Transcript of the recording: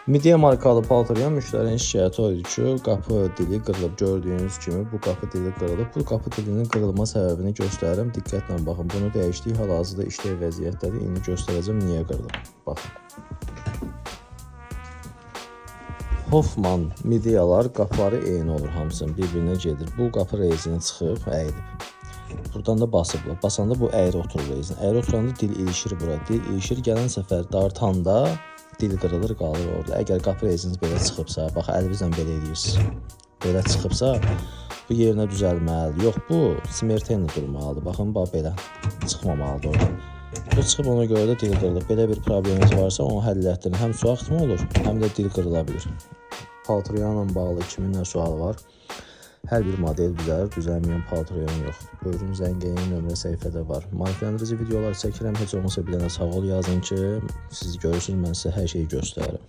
Midea markalı paltaryan müştərinin şikayəti o idi ki, qapı dili qırılıb. Gördüyünüz kimi bu qapı dili qırılıb. Bu qapı dilinin qırılma səbəbini göstərirəm. Diqqətlə baxın. Bunu dəyişdik. Hal-hazırda işləv vəziyyətləri indi göstərəcəm niyə qırılıb. Baxın. Hoffman midiyalar qapıları eyni olur hamısının bir-birinə gedir. Bu qapı rezini çıxıb, əyilib. Buradan da basıblar. Basanda bu əyri oturur rezin. Əyri oturanda dil ilişir bura. Dil ilişir. Gələn səfər dartanda dil qırılır, qalır orada. Əgər qapı reziniz belə çıxıbsa, bax əlinizlə belə edirsiniz. Belə çıxıbsa, bu yerinə düzəlməlidir. Yox, bu smertenlə durmalıdır. Baxın, bax belə çıxmamalıdır orada. Bu çıxıb ona görə də dil qırılır. Belə bir probleminiz varsa, onu həll etdirin. Həm su axımı olur, həm də dil qırıla bilir. Paltaryanla bağlı 2000 sual var. Hər bir model düzəlir, düzəlməyən paltaryan yoxdur. Buyurun, zəngəyin nömrə səhifədə var. Maarifləndirici videolar çəkirəm, heç olmasa bir dənə sağ ol yazın ki, siz görürsünüz, mən sizə hər şeyi göstərirəm.